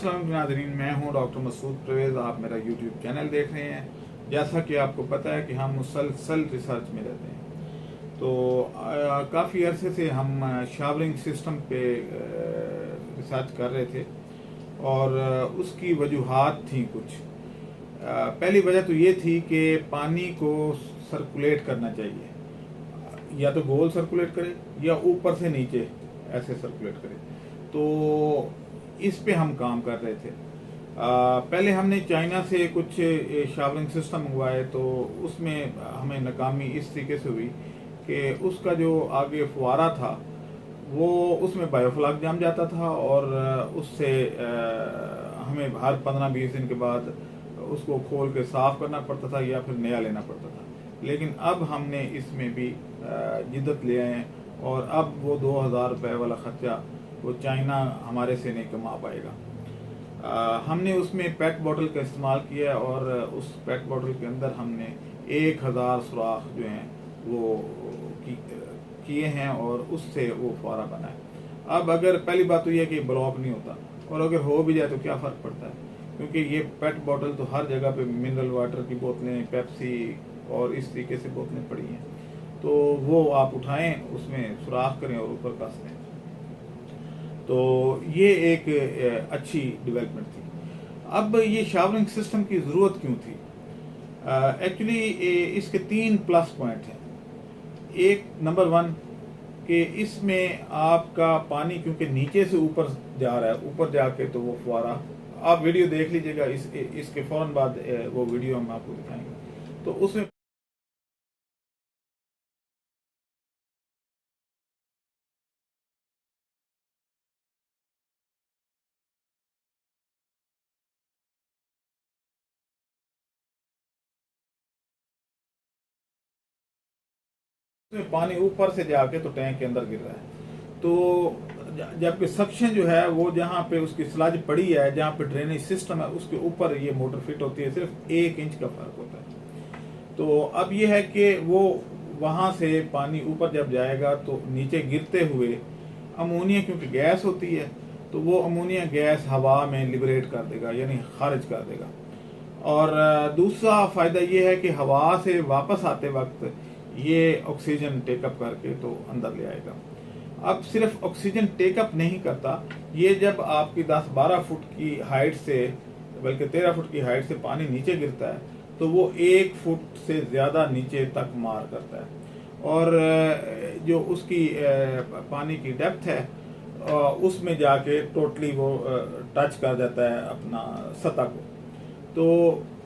अस्सलाम वालेकुम नाज़रीन, मैं हूं डॉक्टर मसूद परवेज़। आप मेरा यूट्यूब चैनल देख रहे हैं। जैसा कि आपको पता है कि हम मुसलसल रिसर्च में रहते हैं, तो काफ़ी अरसे से हम शावरिंग सिस्टम पे रिसर्च कर रहे थे और उसकी वजूहात थी कुछ। पहली वजह तो ये थी कि पानी को सर्कुलेट करना चाहिए, या तो गोल सर्कुलेट करे या ऊपर से नीचे ऐसे सर्कुलेट करे। तो इस पे हम काम कर रहे थे। पहले हमने चाइना से कुछ शावरिंग सिस्टम मंगवाए, तो उसमें हमें नाकामी इस तरीके से हुई कि उसका जो आगे फुवारा था वो उसमें बायोफ्लॉक जम जाता था और उससे हमें हर 15-20 दिन के बाद उसको खोल के साफ करना पड़ता था या फिर नया लेना पड़ता था। लेकिन अब हमने इसमें भी जिद्दत ले आए हैं और अब वो 2000 रुपये वाला खर्चा वो चाइना हमारे से नहीं कमा पाएगा। हमने उसमें पेट बॉटल का इस्तेमाल किया और उस पेट बॉटल के अंदर हमने 1000 सुराख जो हैं वो किए हैं और उससे वो फुवारा बना है। अब अगर पहली बात तो यह कि ब्लॉक नहीं होता, और अगर हो भी जाए तो क्या फ़र्क पड़ता है, क्योंकि ये पेट बॉटल तो हर जगह पे मिनरल वाटर की बोतलें, पेप्सी और इस तरीके से बोतलें पड़ी हैं, तो वो आप उठाएं, उसमें सुराख करें और ऊपर कस दें। तो ये एक अच्छी डेवलपमेंट थी। अब ये शावरिंग सिस्टम की ज़रूरत क्यों थी? एक्चुअली इसके 3 प्लस पॉइंट हैं। एक नंबर 1 कि इसमें आपका पानी क्योंकि नीचे से ऊपर जा रहा है, ऊपर जाके तो वो फुवारा, आप वीडियो देख लीजिएगा, इसके फ़ौरन बाद वो वीडियो हम आपको दिखाएंगे। तो उसमें पानी ऊपर से जाके तो टैंक के अंदर गिर रहा है। तो जबकि सक्शन जो है वो जहाँ पे उसकी स्लज पड़ी है, जहाँ पे ड्रेनेज सिस्टम है, उसके ऊपर ये मोटर फिट होती है, सिर्फ 1 इंच का फर्क होता है। तो अब ये है कि वो वहाँ से पानी ऊपर जब जाएगा तो नीचे गिरते हुए अमोनिया, क्योंकि गैस होती है, तो वो अमोनिया गैस हवा में लिबरेट कर देगा, यानी खारिज कर देगा। और दूसरा फ़ायदा ये है कि हवा से वापस आते वक्त ये ऑक्सीजन टेकअप करके तो अंदर ले आएगा। अब सिर्फ ऑक्सीजन टेकअप नहीं करता, ये जब आपकी 10-12 फुट की हाइट से, बल्कि 13 फुट की हाइट से पानी नीचे गिरता है, तो वो 1 फुट से ज़्यादा नीचे तक मार करता है। और जो उसकी पानी की डेप्थ है उसमें जाके टोटली वो टच कर जाता है अपना सतह को। तो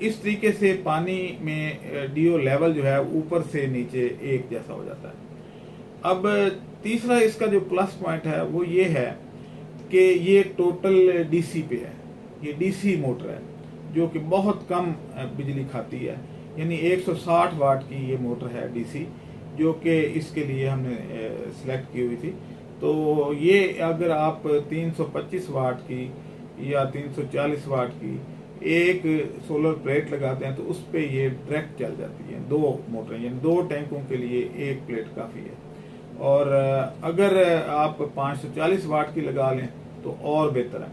इस तरीके से पानी में डीओ लेवल जो है ऊपर से नीचे एक जैसा हो जाता है। अब तीसरा इसका जो प्लस पॉइंट है वो ये है कि ये टोटल डीसी पे है, ये डीसी मोटर है जो कि बहुत कम बिजली खाती है, यानी 160 वाट की ये मोटर है डीसी, जो कि इसके लिए हमने सेलेक्ट की हुई थी। तो ये अगर आप 325 वाट की या 340 वाट की एक सोलर प्लेट लगाते हैं तो उस पे ये डायरेक्ट चल जाती है। 2 मोटर, यानी 2 टैंकों के लिए एक प्लेट काफ़ी है। और अगर आप 540 वाट की लगा लें तो और बेहतर है।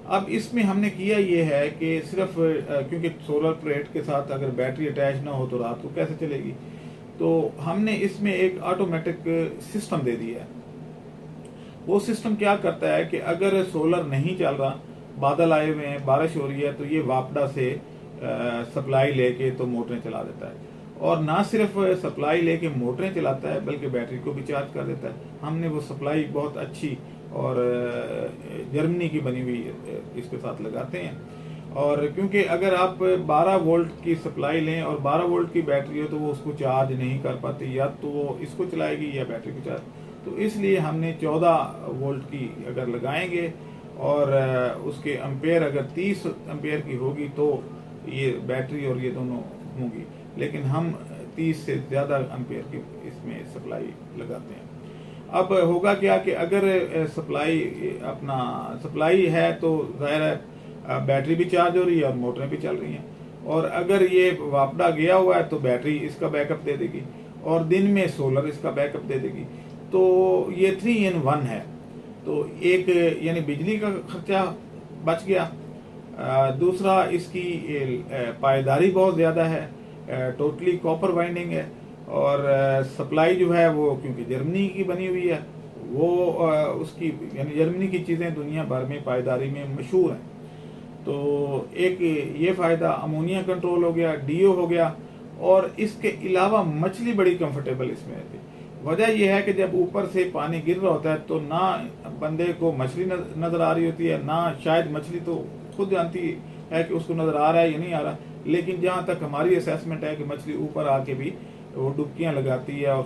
अब इसमें हमने किया ये है कि सिर्फ क्योंकि सोलर प्लेट के साथ अगर बैटरी अटैच ना हो तो रात को कैसे चलेगी, तो हमने इसमें एक ऑटोमेटिक सिस्टम दे दिया है। वो सिस्टम क्या करता है कि अगर सोलर नहीं चल रहा, बादल आए हुए हैं, बारिश हो रही है, तो ये वापडा से सप्लाई लेके तो मोटरें चला देता है। और ना सिर्फ सप्लाई लेके मोटरें चलाता है बल्कि बैटरी को भी चार्ज कर देता है। हमने वो सप्लाई बहुत अच्छी और जर्मनी की बनी हुई इसके साथ लगाते हैं। और क्योंकि अगर आप 12 वोल्ट की सप्लाई लें और 12 वोल्ट की बैटरी हो तो वो उसको चार्ज नहीं कर पाती, या तो वो इसको चलाएगी या बैटरी को चार्ज। तो इसलिए हमने 14 वोल्ट की अगर लगाएंगे और उसके एम्पेयर अगर 30 एम्पेयर की होगी तो ये बैटरी और ये दोनों होंगी, लेकिन हम 30 से ज़्यादा एम्पेयर की इसमें सप्लाई लगाते हैं। अब होगा क्या कि अगर सप्लाई है तो ज़ाहिर है बैटरी भी चार्ज हो रही है और मोटरें भी चल रही हैं। और अगर ये वापडा गया हुआ है तो बैटरी इसका बैकअप दे देगी और दिन में सोलर इसका बैकअप दे देगी। तो ये 3 in 1 है। तो एक यानी बिजली का खर्चा बच गया दूसरा इसकी पायदारी बहुत ज़्यादा है, टोटली कॉपर वाइंडिंग है, और सप्लाई जो है वो क्योंकि जर्मनी की बनी हुई है, वो उसकी यानी जर्मनी की चीज़ें दुनिया भर में पायदारी में मशहूर हैं। तो एक ये फ़ायदा, अमोनिया कंट्रोल हो गया, डीओ हो गया, और इसके अलावा मछली बड़ी कंफर्टेबल इसमें रहती है। वजह यह है कि जब ऊपर से पानी गिर रहा होता है तो ना बंदे को मछली नज़र आ रही होती है, ना शायद मछली तो खुद जानती है कि उसको नज़र आ रहा है या नहीं आ रहा, लेकिन जहाँ तक हमारी असेसमेंट है कि मछली ऊपर आके भी वो डुबकियाँ लगाती है और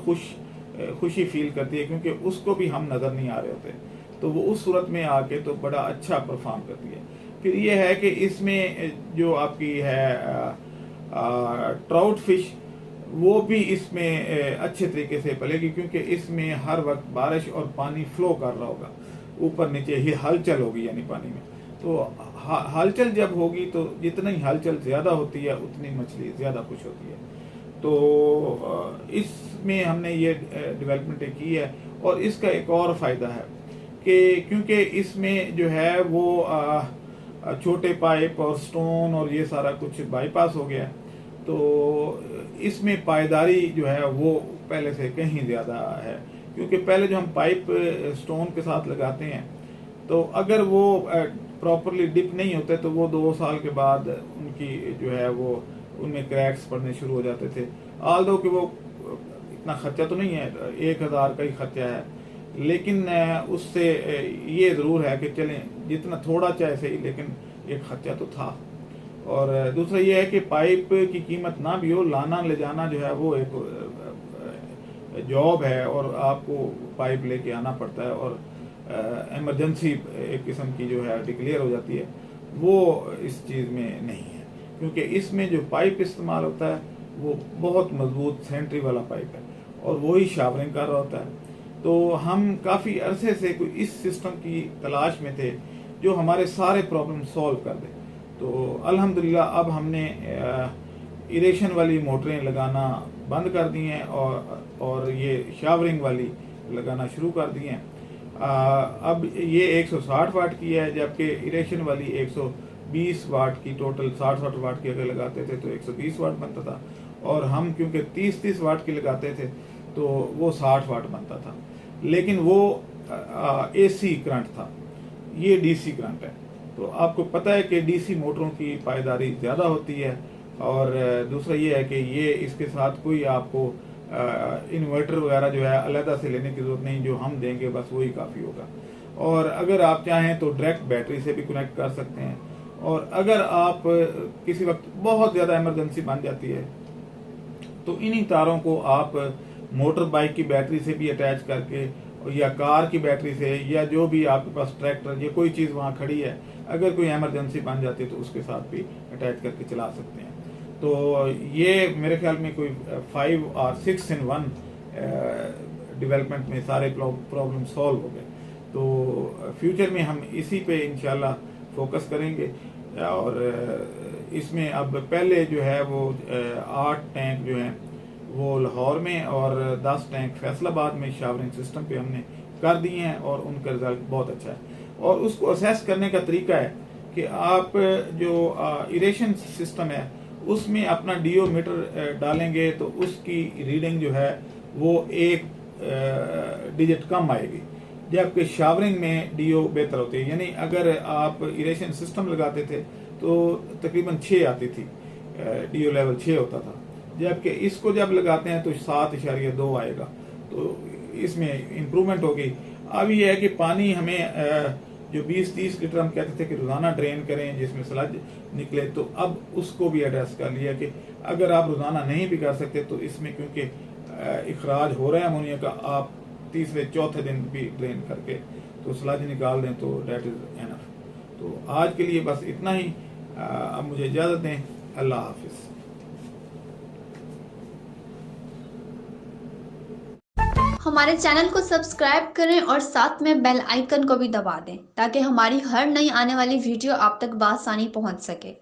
खुशी फील करती है, क्योंकि उसको भी हम नज़र नहीं आ रहे होते, तो वो उस सूरत में आके तो बड़ा अच्छा परफॉर्म करती है। फिर ये है कि इसमें जो आपकी है ट्राउट फिश, वो भी इसमें अच्छे तरीके से पलेगी, क्योंकि इसमें हर वक्त बारिश और पानी फ्लो कर रहा होगा, ऊपर नीचे ही हलचल होगी यानी पानी में। तो हलचल जब होगी तो जितनी हलचल ज़्यादा होती है उतनी मछली ज़्यादा खुश होती है। तो इसमें हमने ये डेवलपमेंट की है। और इसका एक और फ़ायदा है कि क्योंकि इसमें जो है वो छोटे पाइप और स्टोन और ये सारा कुछ बाईपास हो गया, तो इसमें पायदारी जो है वो पहले से कहीं ज़्यादा है। क्योंकि पहले जो हम पाइप स्टोन के साथ लगाते हैं, तो अगर वो प्रॉपरली डिप नहीं होते तो वो 2 साल के बाद उनकी जो है वो उनमें क्रैक्स पड़ने शुरू हो जाते थे। आल्दो कि वो इतना खर्चा तो नहीं है, 1000 का ही खर्चा है, लेकिन उससे ये ज़रूर है कि चलें जितना थोड़ा चाहे सही, लेकिन एक खर्चा तो था। और दूसरा ये है कि पाइप की कीमत ना भी हो, लाना ले जाना जो है वो एक जॉब है, और आपको पाइप लेके आना पड़ता है, और इमरजेंसी एक किस्म की जो है डिक्लेयर हो जाती है, वो इस चीज़ में नहीं है। क्योंकि इसमें जो पाइप इस्तेमाल होता है वो बहुत मजबूत सेंट्री वाला पाइप है, और वही शावरिंग कर रहा होता है। तो हम काफ़ी अरसे से कोई इस सिस्टम की तलाश में थे जो हमारे सारे प्रॉब्लम सॉल्व कर दे। तो अल्हम्दुलिल्लाह अब हमने इरेशन वाली मोटरें लगाना बंद कर दी हैं, और ये शावरिंग वाली लगाना शुरू कर दी हैं। अब ये 160 वाट की है, जबकि इरेशन वाली 120 वाट की, टोटल 60 वाट की अगर लगाते थे तो 120 वाट बनता था, और हम क्योंकि 30 वाट की लगाते थे तो वो 60 वाट बनता था। लेकिन वो AC करंट था, ये DC करंट है। तो आपको पता है कि DC मोटरों की पायदारी ज़्यादा होती है, और दूसरा ये है कि ये इसके साथ कोई आपको इन्वर्टर वगैरह जो है अलहदा से लेने की ज़रूरत नहीं, जो हम देंगे बस वही काफ़ी होगा। और अगर आप चाहें तो डायरेक्ट बैटरी से भी कनेक्ट कर सकते हैं, और अगर आप किसी वक्त बहुत ज़्यादा इमरजेंसी बन जाती है तो इन्हीं तारों को आप मोटर बाइक की बैटरी से भी अटैच करके, या कार की बैटरी से, या जो भी आपके पास ट्रैक्टर या कोई चीज़ वहाँ खड़ी है, अगर कोई इमरजेंसी बन जाती है तो उसके साथ भी अटैच करके चला सकते हैं। तो ये मेरे ख्याल में कोई 5 और 6 in 1 डेवलपमेंट में सारे प्रॉब्लम सॉल्व हो गए। तो फ्यूचर में हम इसी पे इंशाल्लाह फोकस करेंगे। और इसमें अब पहले जो है वो 8 टैंक जो हैं वो लाहौर में और 10 टैंक फैसलाबाद में शावरिंग सिस्टम पे हमने कर दिए हैं, और उनका रिजल्ट बहुत अच्छा है। और उसको असेस करने का तरीका है कि आप जो इरेशन सिस्टम है उसमें अपना डीओ मीटर डालेंगे तो उसकी रीडिंग जो है वो 1 डिजिट कम आएगी, जबकि शावरिंग में डीओ बेहतर होती है। यानी अगर आप इरेशन सिस्टम लगाते थे तो तकरीबन 6 आती थी, डीओ लेवल 6 होता था, जबकि इसको जब लगाते हैं तो 7.2 आएगा। तो इसमें इम्प्रूवमेंट हो गई। अब ये है कि पानी हमें जो 20-30 लीटर हम कहते थे कि रोज़ाना ड्रेन करें जिसमें स्लज निकले, तो अब उसको भी एड्रेस कर लिया कि अगर आप रोज़ाना नहीं भी कर सकते तो इसमें क्योंकि इखराज हो रहा है अमोनिया का, आप 3-4 दिन भी ड्रेन करके तो स्लज निकाल दें तो डेट इज़ एनफ। तो आज के लिए बस इतना ही। अब मुझे इजाज़त दें। अल्लाह हाफिज़। हमारे चैनल को सब्सक्राइब करें और साथ में बेल आइकन को भी दबा दें ताकि हमारी हर नई आने वाली वीडियो आप तक बआसानी पहुंच सके।